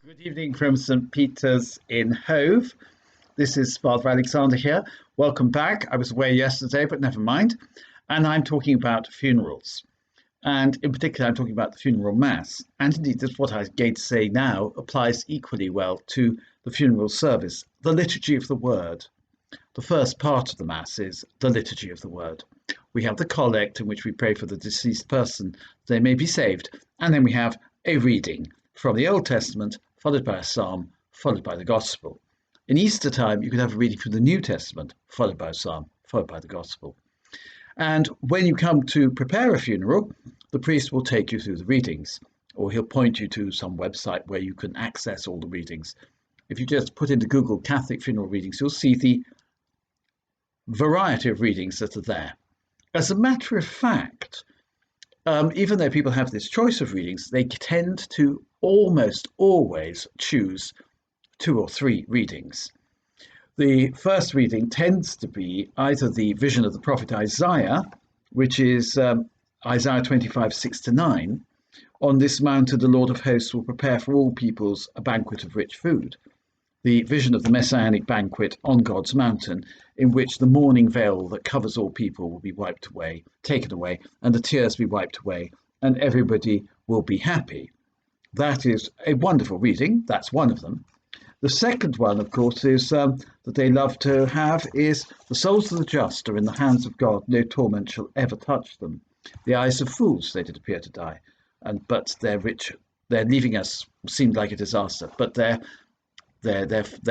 Good evening from St. Peter's in Hove. This is Father Alexander here. Welcome back. I was away yesterday, but never mind. And I'm talking about funerals. And in particular, I'm talking about the funeral mass. And indeed, this what I'm going to say now applies equally well to the funeral service, the liturgy of the word. The first part of the mass is the liturgy of the word. We have the collect in which we pray for the deceased person, they may be saved. And then we have a reading from the Old Testament, followed by a psalm, followed by the gospel. In Easter time, you could have a reading from the New Testament, followed by a psalm, followed by the gospel. And when you come to prepare a funeral, the priest will take you through the readings, or he'll point you to some website where you can access all the readings. If you just put into Google Catholic funeral readings, you'll see the variety of readings that are there. As a matter of fact, even though people have this choice of readings, they tend to almost always choose two or three readings. The first reading tends to be either the vision of the prophet Isaiah, which is Isaiah 25, 6-9. On this mountain, the Lord of hosts will prepare for all peoples a banquet of rich food. The vision of the messianic banquet on God's mountain, in which the mourning veil that covers all people will be wiped away, taken away, and the tears be wiped away, and everybody will be happy. That is a wonderful reading. That's one of them. The second one, of course, is that they love to have is the souls of the just are in the hands of God. No torment shall ever touch them. The eyes of fools they did appear to die, but they're rich. They're leaving us seemed like a disaster, but their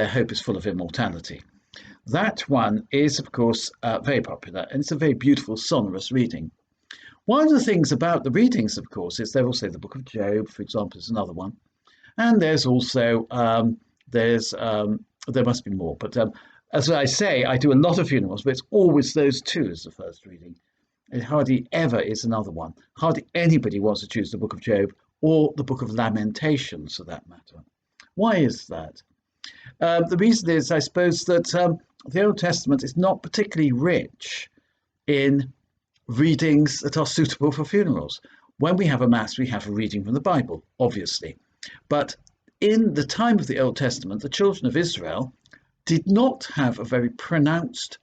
hope is full of immortality. That one is, of course, very popular, and it's a very beautiful, sonorous reading. One of the things about the readings, of course, is there also the Book of Job, for example, is another one, and there's also there must be more. But as I say, I do a lot of funerals, but it's always those two as the first reading. It hardly ever is another one. Hardly anybody wants to choose the Book of Job or the Book of Lamentations, for that matter. Why is that? The reason is, I suppose, that the Old Testament is not particularly rich in readings that are suitable for funerals. When we have a mass, we have a reading from the Bible, obviously. But in the time of the Old Testament, the children of Israel did not have a very pronounced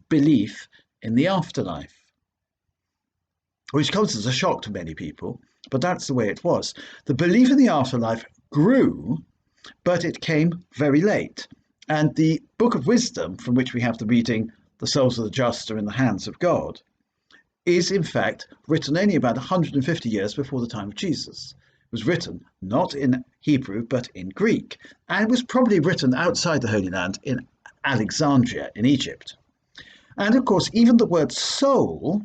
belief in the afterlife, which comes as a shock to many people, but that's the way it was. The belief in the afterlife grew, but it came very late. And the Book of Wisdom, from which we have the reading, the souls of the just are in the hands of God, is in fact written only about 150 years before the time of Jesus. It was written not in Hebrew, but in Greek, and was probably written outside the Holy Land in Alexandria in Egypt. And of course, even the word soul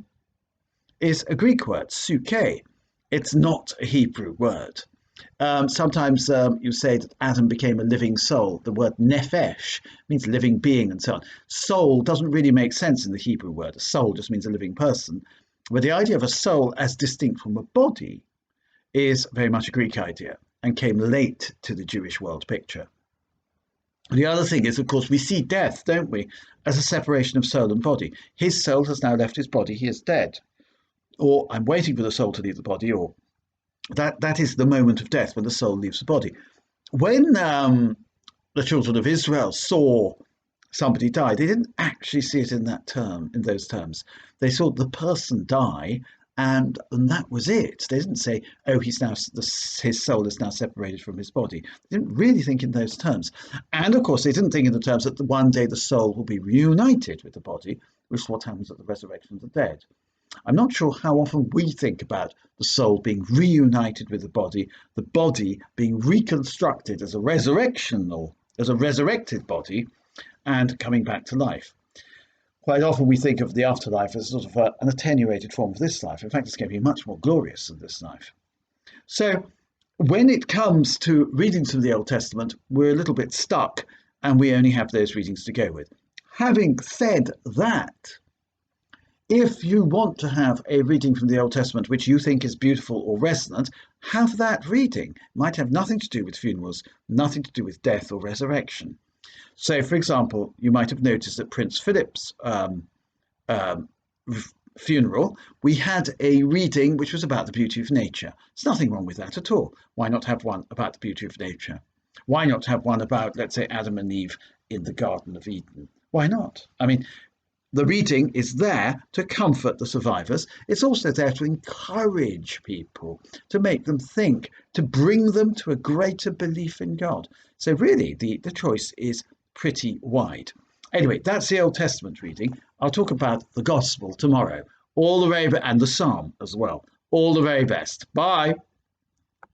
is a Greek word, psyche. It's not a Hebrew word. Sometimes you say that Adam became a living soul. The word nephesh means living being and so on. Soul doesn't really make sense in the Hebrew word. A soul just means a living person. But the idea of a soul as distinct from a body is very much a Greek idea and came late to the Jewish world picture. The other thing is, of course, we see death, don't we, as a separation of soul and body. His soul has now left his body. He is dead. Or I'm waiting for the soul to leave the body, or that is the moment of death when the soul leaves the body. When the children of Israel saw somebody die, they didn't actually see it in those terms. They saw the person die, and that was it. They didn't say, "Oh, his soul is now separated from his body." They didn't really think in those terms, and of course, they didn't think in the terms that one day the soul will be reunited with the body, which is what happens at the resurrection of the dead. I'm not sure how often we think about the soul being reunited with the body being reconstructed as a resurrectional, as a resurrected body, and coming back to life. Quite often we think of the afterlife as sort of an attenuated form of this life. In fact, it's going to be much more glorious than this life. So when it comes to readings from the Old Testament, we're a little bit stuck, and we only have those readings to go with. Having said that, if you want to have a reading from the Old Testament which you think is beautiful or resonant, have that reading. It might have nothing to do with funerals, nothing to do with death or resurrection. So, for example, you might have noticed at Prince Philip's funeral, we had a reading which was about the beauty of nature. There's nothing wrong with that at all. Why not have one about the beauty of nature? Why not have one about, let's say, Adam and Eve in the Garden of Eden? Why not? I mean, the reading is there to comfort the survivors. It's also there to encourage people, to make them think, to bring them to a greater belief in God. So, really, the choice is pretty wide. Anyway, that's the Old Testament reading. I'll talk about the Gospel tomorrow. All the very best, and the Psalm as well. All the very best. Bye.